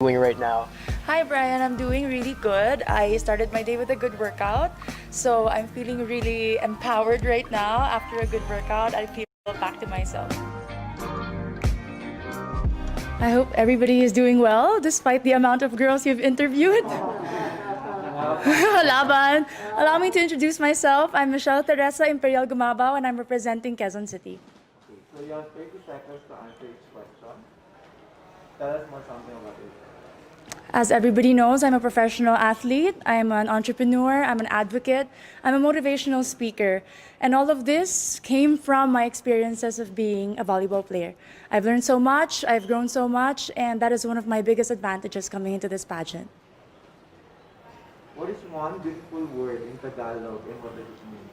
doing right now? Hi Brian, I'm doing really good. I started my day with a good workout, so I'm feeling really empowered right now. After a good workout, I feel back to myself. I hope everybody is doing well despite the amount of girls you've interviewed. Laban. Allow me to introduce myself. I'm Michele Teresa Imperial Gumabao and I'm representing Quezon City. Okay, so you have 30 seconds to answer each question. Tell us more something about it. As everybody knows, I'm a professional athlete, I'm an entrepreneur, I'm an advocate, I'm a motivational speaker. And all of this came from my experiences of being a volleyball player. I've learned so much, I've grown so much, and that is one of my biggest advantages coming into this pageant. What is one beautiful word in Tagalog and what does it mean?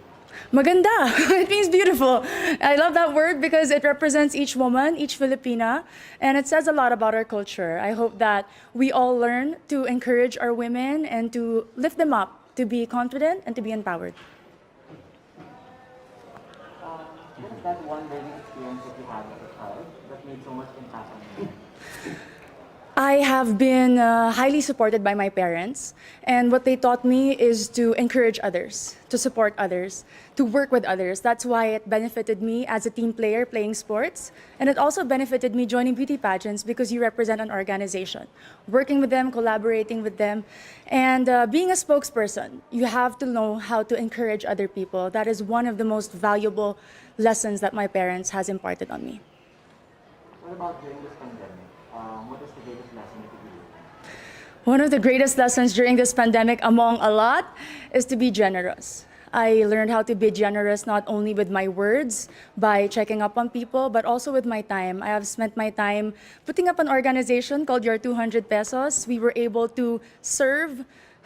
Maganda. It means beautiful. I love that word because it represents each woman, each Filipina, and it says a lot about our culture. I hope that we all learn to encourage our women and to lift them up, to be confident and to be empowered. What is that one learning experience that you had as a child that made so much impact on you? I have been highly supported by my parents, and what they taught me is to encourage others, to support others, to work with others. That's why it benefited me as a team player playing sports, and it also benefited me joining beauty pageants because you represent an organization. Working with them, collaborating with them, and being a spokesperson, you have to know how to encourage other people. That is one of the most valuable lessons that my parents has imparted on me. What about during this pandemic? What is the greatest lesson that you learned? One of the greatest lessons during this pandemic, among a lot, is to be generous. I learned how to be generous not only with my words, by checking up on people, but also with my time. I have spent my time putting up an organization called Your 200 Pesos. We were able to serve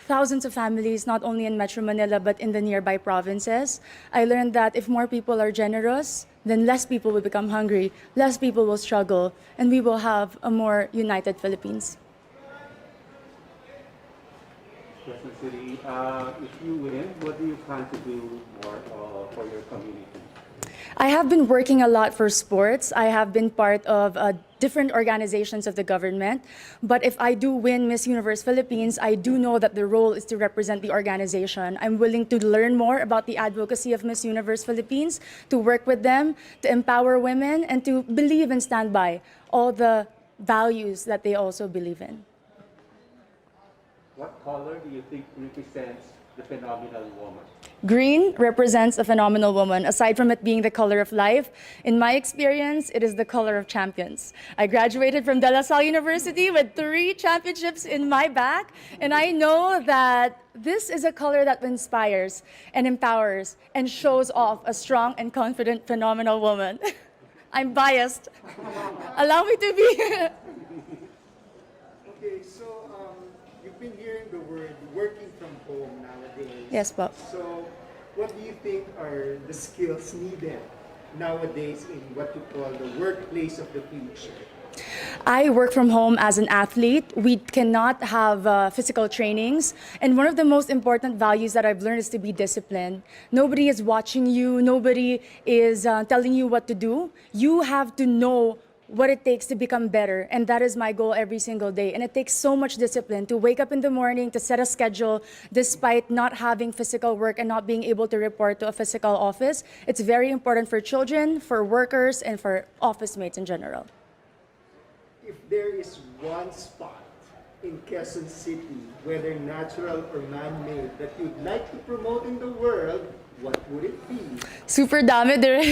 thousands of families, not only in Metro Manila, but in the nearby provinces. I learned that if more people are generous, then less people will become hungry, less people will struggle, and we will have a more united Philippines. Quezon City, if you win, what do you plan to do more for your community? I have been working a lot for sports. I have been part of different organizations of the government. But if I do win Miss Universe Philippines, I do know that the role is to represent the organization. I'm willing to learn more about the advocacy of Miss Universe Philippines, to work with them, to empower women, and to believe and stand by all the values that they also believe in. What color do you think represents the phenomenal woman? Green represents a phenomenal woman. Aside from it being the color of life, in my experience, it is the color of champions. I graduated from De La Salle University with 3 championships in my back, and I know that this is a color that inspires and empowers and shows off a strong and confident, phenomenal woman. I'm biased. Allow me to be. Okay, so you've been hearing the word working from home nowadays. Yes, Bob. So what do you think are the skills needed nowadays in what you call the workplace of the future? I work from home as an athlete. We cannot have physical trainings. And one of the most important values that I've learned is to be disciplined. Nobody is watching you. Nobody is telling you what to do. You have to know what it takes to become better. And that is my goal every single day. And it takes so much discipline to wake up in the morning, to set a schedule, despite not having physical work and not being able to report to a physical office. It's very important for children, for workers, and for office mates in general. If there is one spot in Quezon City, whether natural or man-made, that you'd like to promote in the world, what would it be? Super dami dire.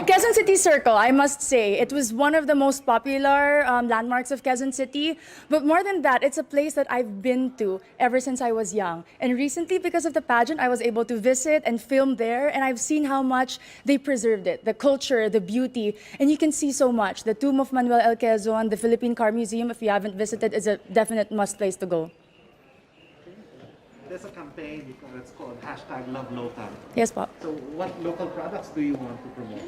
Quezon City Circle, I must say. It was one of the most popular landmarks of Quezon City. But more than that, it's a place that I've been to ever since I was young. And recently, because of the pageant, I was able to visit and film there. And I've seen how much they preserved it, the culture, the beauty. And you can see so much. The tomb of Manuel L. Quezon, the Philippine Car Museum, if you haven't visited, is a definite must place to go. there's a campaign that's called #LoveLocal. Yes, Pop. So what local products do you want to promote?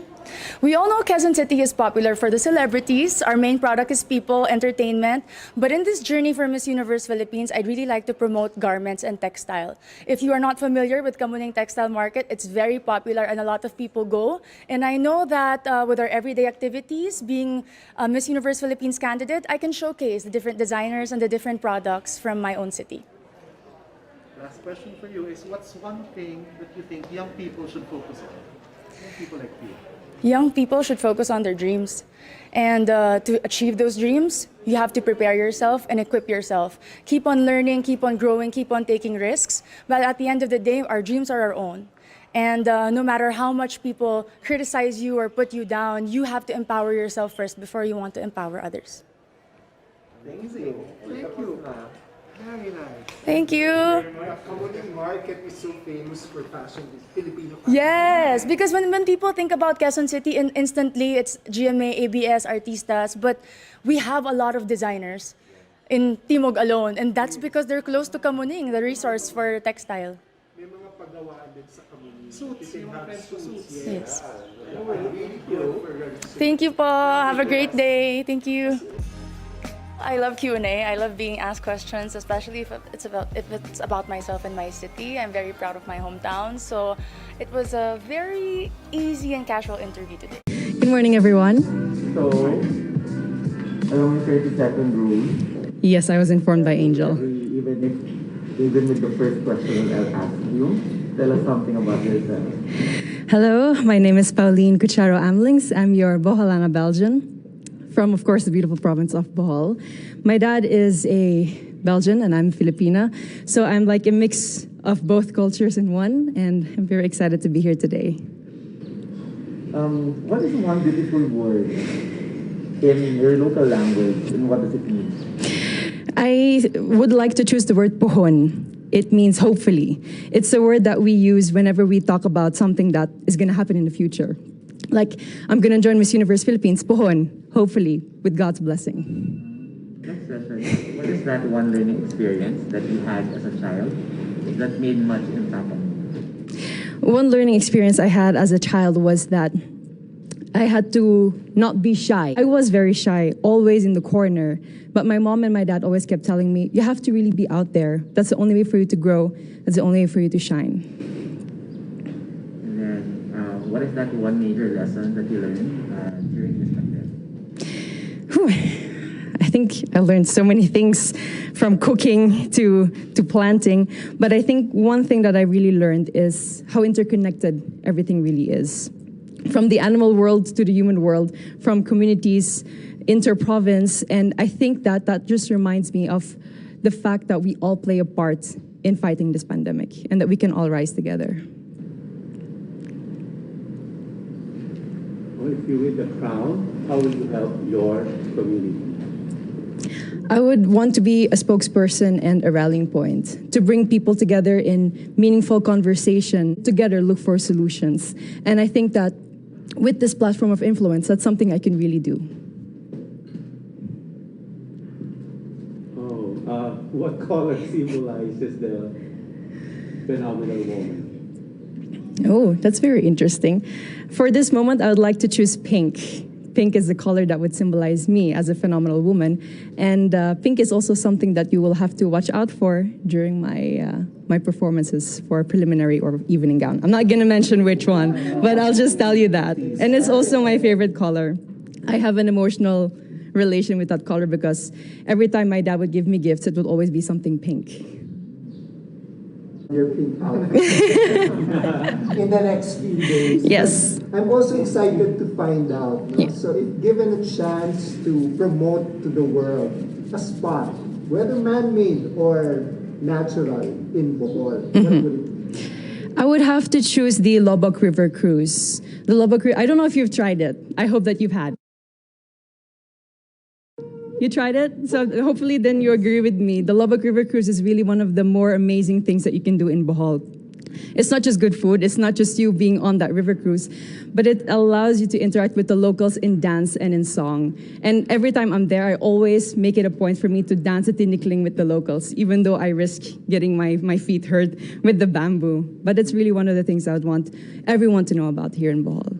We all know Quezon City is popular for the celebrities. Our main product is people, entertainment. But in this journey for Miss Universe Philippines, I'd really like to promote garments and textile. If you are not familiar with Kamuning Textile Market, it's very popular and a lot of people go. And I know that with our everyday activities, being a Miss Universe Philippines candidate, I can showcase the different designers and the different products from my own city. Last question for you is, what's one thing that you think young people should focus on? Young people like you. Young people should focus on their dreams. And to achieve those dreams, you have to prepare yourself and equip yourself. Keep on learning, keep on growing, keep on taking risks. But at the end of the day, our dreams are our own. And no matter how much people criticize you or put you down, you have to empower yourself first before you want to empower others. Amazing. Thank you. Very nice. Thank you. The Kamuning market is so famous for fashion, this Filipino fashion. Yes, because when people think about Quezon City, instantly it's GMA, ABS, artistas, but we have a lot of designers in Timog alone, and that's because they're close to Kamuning, the resource for textile. May mga pagawaan din sa Kamuning. Suits, You can yung have friends ko suits. Yes. Really good for registration. Thank you po. Have a great day. Thank you. I love Q&A. I love being asked questions, especially if it's about myself and my city. I'm very proud of my hometown. So it was a very easy and casual interview today. Good morning, everyone. So, alam mo 30-second rule. Yes, I was informed by Angel. Even with the first question I'll ask you, tell us something about yourself. Hello, my name is Pauline Amelinckx. I'm your Boholana Belgian from, of course, the beautiful province of Bohol. My dad is a Belgian and I'm Filipina, so I'm like a mix of both cultures in one, and I'm very excited to be here today. What is one beautiful word in your local language, and what does it mean? I would like to choose the word pohon. It means hopefully. It's a word that we use whenever we talk about something that is going to happen in the future. Like, I'm going to join Miss Universe Philippines, pohon, hopefully, with God's blessing. Next question. What is that one learning experience that you had as a child that made much impact on you? One learning experience I had as a child was that I had to not be shy. I was very shy, always in the corner. But my mom and my dad always kept telling me, you have to really be out there. That's the only way for you to grow. That's the only way for you to shine. And then, what is that one major lesson that you learned during this pandemic? Whew. I think I learned so many things, from cooking to planting. But I think one thing that I really learned is how interconnected everything really is. From the animal world to the human world, from communities, inter-province, and I think that just reminds me of the fact that we all play a part in fighting this pandemic and that we can all rise together. Well, if you win the crown, how will you help your community? I would want to be a spokesperson and a rallying point, to bring people together in meaningful conversation, together look for solutions. And I think that with this platform of influence, that's something I can really do. What color symbolizes the phenomenal woman? Oh, that's very interesting. For this moment, I would like to choose pink. Pink is the color that would symbolize me as a phenomenal woman. And pink is also something that you will have to watch out for during my performances for preliminary or evening gown. I'm not going to mention which one, but I'll just tell you that. And it's also my favorite color. I have an emotional relation with that color because every time my dad would give me gifts, it would always be something pink. Your pink outfit in the next few days. Yes. I'm also excited to find out. No? Yeah. So if given a chance to promote to the world a spot, whether man-made or natural in Bohol, what would it be? I would have to choose the Lobok River Cruise. The Lobok River, I don't know if you've tried it. I hope that you've had. You tried it? So hopefully then you agree with me. The Lobok River Cruise is really one of the more amazing things that you can do in Bohol. It's not just good food, it's not just you being on that river cruise, but it allows you to interact with the locals in dance and in song. And every time I'm there, I always make it a point for me to dance a tinikling with the locals, even though I risk getting my feet hurt with the bamboo. But it's really one of the things I would want everyone to know about here in Bohol.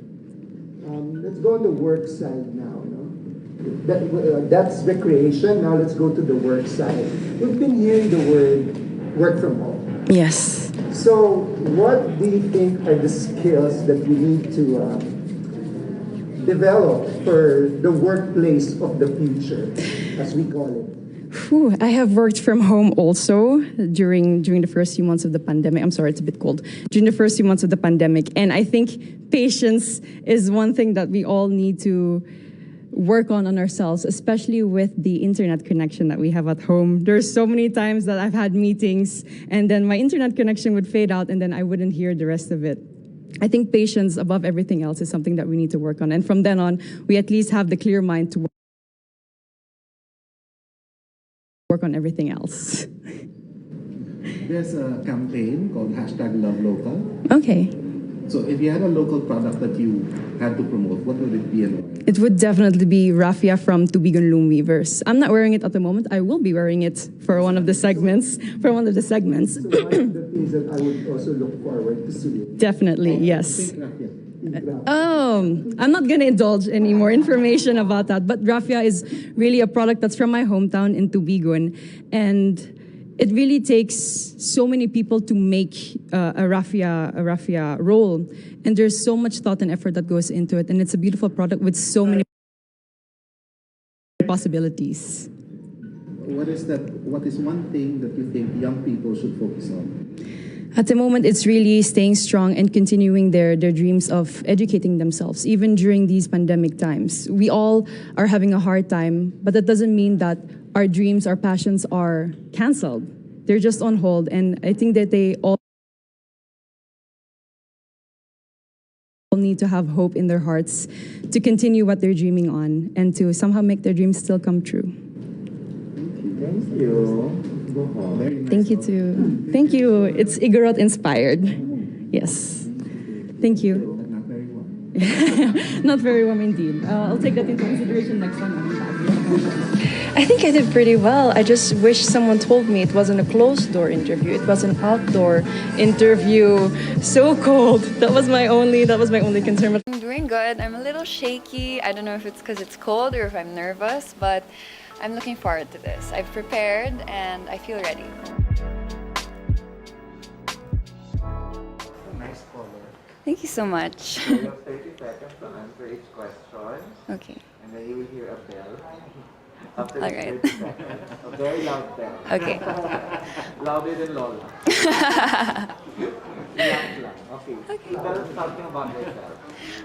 Let's go on the work side now. No? That's recreation. Now let's go to the work side. We've been hearing the word work from home. Yes. So what do you think are the skills that we need to develop for the workplace of the future, as we call it? Whew, I have worked from home also during the first few months of the pandemic. I'm sorry, it's a bit cold. During the first few months of the pandemic. And I think patience is one thing that we all need to work on ourselves, especially with the internet connection that we have at home. There's so many times that I've had meetings and then my internet connection would fade out and then I wouldn't hear the rest of it. I think patience above everything else is something that we need to work on. And from then on, we at least have the clear mind to work on everything else. There's a campaign called #LoveLocal. Okay. So if you had a local product that you had to promote, what would it be and why? It would definitely be raffia from Tubigon Loom Weavers. I'm not wearing it at the moment. I will be wearing it for one of the segments. So one of the things that I would also look forward to seeing. Definitely, yes. I'm not going to indulge any more information about that, but raffia is really a product that's from my hometown in Tubigon, and it really takes so many people to make a raffia roll, and there's so much thought and effort that goes into it, and it's a beautiful product with so many possibilities. What is one thing that you think young people should focus on? At the moment, it's really staying strong and continuing their dreams of educating themselves, even during these pandemic times. We all are having a hard time, but that doesn't mean that our dreams, our passions are canceled. They're just on hold, and I think that they all need to have hope in their hearts to continue what they're dreaming on and to somehow make their dreams still come true. Thank you. Very nice. Thank you too. Thank you. It's Igorot inspired. Yes. Thank you. Not very well. Not very warm indeed. I'll take that into consideration next time I'm back. I think I did pretty well. I just wish someone told me it wasn't a closed door interview. It was an outdoor interview. So cold. That was my only concern. But I'm doing good. I'm a little shaky. I don't know if it's because it's cold or if I'm nervous, but I'm looking forward to this. I've prepared and I feel ready. Nice color. Thank you so much. So you have 30 seconds to answer each question, Okay. and then you will hear a bell. After All the right. 30 seconds, a very loud bell. Okay. Louder than Lola. Okay. Tell us something about yourself.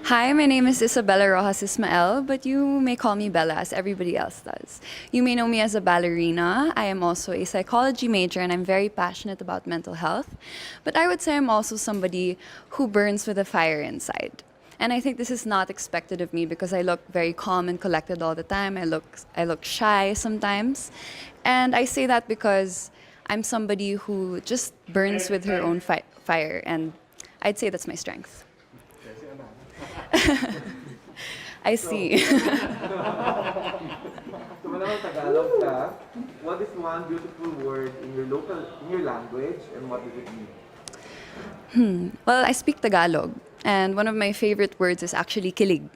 Hi, my name is Ysabella Ysmael, but you may call me Bella as everybody else does. You may know me as a ballerina. I am also a psychology major and I'm very passionate about mental health. But I would say I'm also somebody who burns with a fire inside. And I think this is not expected of me because I look very calm and collected all the time. I look shy sometimes. And I say that because I'm somebody who just burns with her own fire, and I'd say that's my strength. I see. So whenever Tagalog ka, what is one beautiful word in your language, and what does it mean? Well, I speak Tagalog, and one of my favorite words is actually kilig.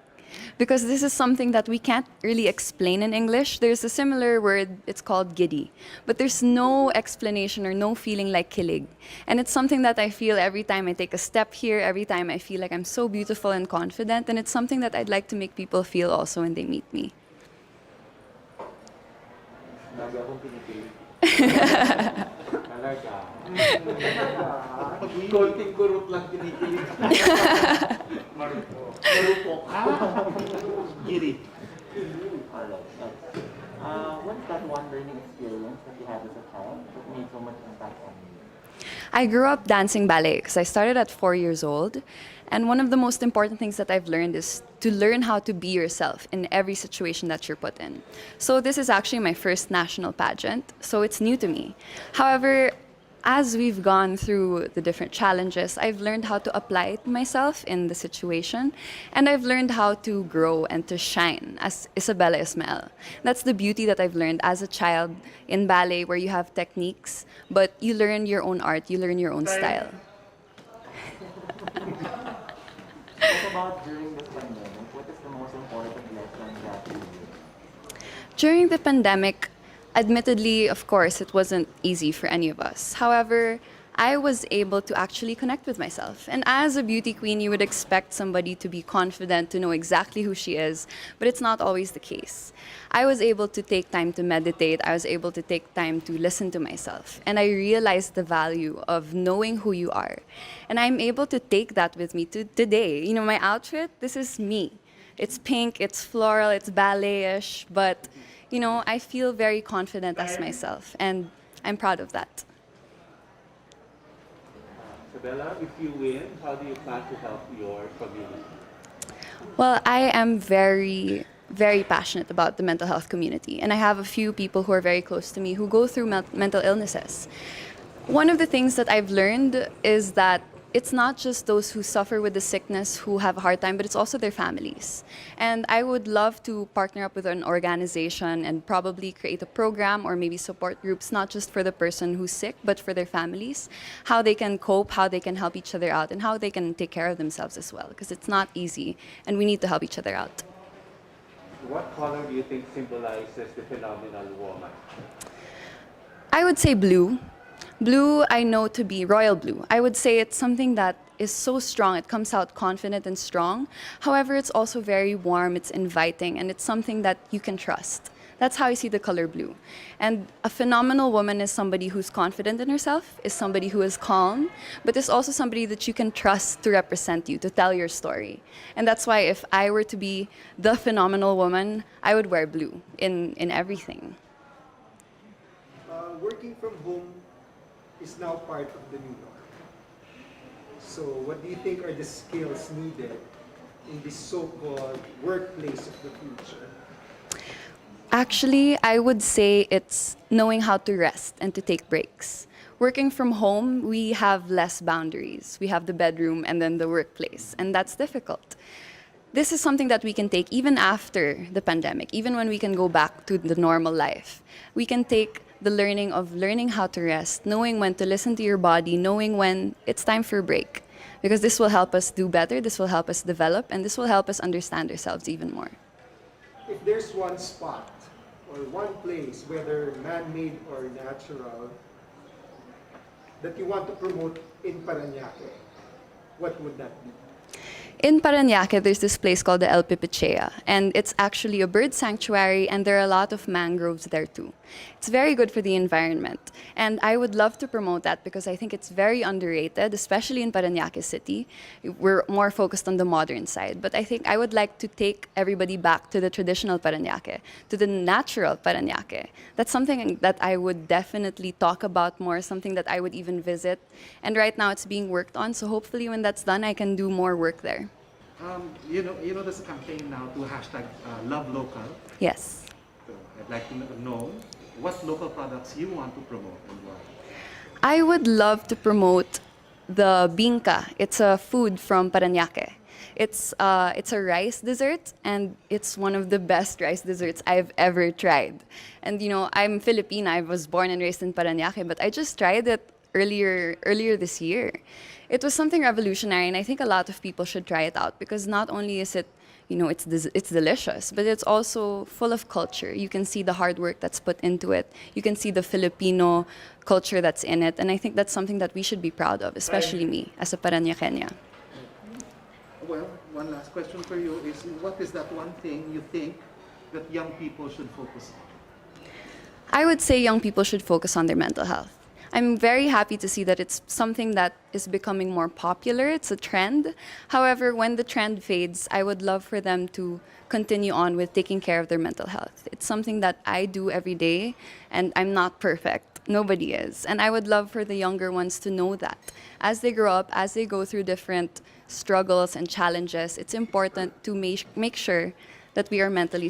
Because this is something that we can't really explain in English. There's a similar word, it's called giddy. But there's no explanation or no feeling like kilig. And it's something that I feel every time I take a step here, every time I feel like I'm so beautiful and confident. And it's something that I'd like to make people feel also when they meet me. Lagi akong pinipilit. Talaga. Konting kurot lang kinikilig. Marupok. Giri. What's that one learning experience that you had as a child that made so much impact on you? I grew up dancing ballet because I started at 4 years old. And one of the most important things that I've learned is to learn how to be yourself in every situation that you're put in. So this is actually my first national pageant, so it's new to me. However, as we've gone through the different challenges, I've learned how to apply it myself in the situation, and I've learned how to grow and to shine as Ysabella Ysmael. That's the beauty that I've learned as a child in ballet, where you have techniques, but you learn your own art, you learn your own style. What about during this pandemic? What is the most important lesson that you learned? During the pandemic, admittedly, of course, it wasn't easy for any of us. However, I was able to actually connect with myself. And as a beauty queen, you would expect somebody to be confident, to know exactly who she is, but it's not always the case. I was able to take time to meditate. I was able to take time to listen to myself. And I realized the value of knowing who you are. And I'm able to take that with me to today. You know, my outfit, this is me. It's pink, it's floral, it's ballet-ish, but you know, I feel very confident as myself, and I'm proud of that. Ysabella, if you win, how do you plan to help your community? Well, I am very, very passionate about the mental health community, and I have a few people who are very close to me who go through mental illnesses. One of the things that I've learned is that it's not just those who suffer with the sickness who have a hard time, but it's also their families. And I would love to partner up with an organization and probably create a program or maybe support groups, not just for the person who's sick, but for their families, how they can cope, how they can help each other out, and how they can take care of themselves as well, because it's not easy, and we need to help each other out. What color do you think symbolizes the phenomenal woman? I would say blue. Blue, I know to be royal blue. I would say it's something that is so strong. It comes out confident and strong. However, it's also very warm, it's inviting, and it's something that you can trust. That's how I see the color blue. And a phenomenal woman is somebody who's confident in herself, is somebody who is calm, but is also somebody that you can trust to represent you, to tell your story. And that's why if I were to be the phenomenal woman, I would wear blue in everything. Working from home is now part of the new norm. So what do you think are the skills needed in this so-called workplace of the future? Actually, I would say it's knowing how to rest and to take breaks. Working from home, we have less boundaries. We have the bedroom and then the workplace, and that's difficult. This is something that we can take even after the pandemic, even when we can go back to the normal life. We can take the learning of learning how to rest, knowing when to listen to your body, knowing when it's time for a break. Because this will help us do better, this will help us develop, and this will help us understand ourselves even more. If there's one spot or one place, whether man-made or natural, that you want to promote in Parañaque, what would that be? In Parañaque, there's this place called the El Pipicea, and it's actually a bird sanctuary, and there are a lot of mangroves there too. It's very good for the environment, and I would love to promote that because I think it's very underrated, especially in Parañaque City. We're more focused on the modern side, but I think I would like to take everybody back to the traditional Parañaque, to the natural Parañaque. That's something that I would definitely talk about more, something that I would even visit, and right now it's being worked on, so hopefully when that's done, I can do more work there. You know, there's a campaign now to hashtag Love Local. Yes. So I'd like to know what local products you want to promote and why. I would love to promote the binca. It's a food from Parañaque. It's a rice dessert, and it's one of the best rice desserts I've ever tried. And you know, I'm Filipina. I was born and raised in Parañaque, but I just tried it earlier this year. It was something revolutionary, and I think a lot of people should try it out because not only is it, you know, it's delicious, but it's also full of culture. You can see the hard work that's put into it. You can see the Filipino culture that's in it, and I think that's something that we should be proud of, especially me as a Parañaqueña. Well, one last question for you is, what is that one thing you think that young people should focus on? I would say young people should focus on their mental health. I'm very happy to see that it's something that is becoming more popular. It's a trend. However, when the trend fades, I would love for them to continue on with taking care of their mental health. It's something that I do every day, and I'm not perfect. Nobody is. And I would love for the younger ones to know that. As they grow up, as they go through different struggles and challenges, it's important to make sure that we are mentally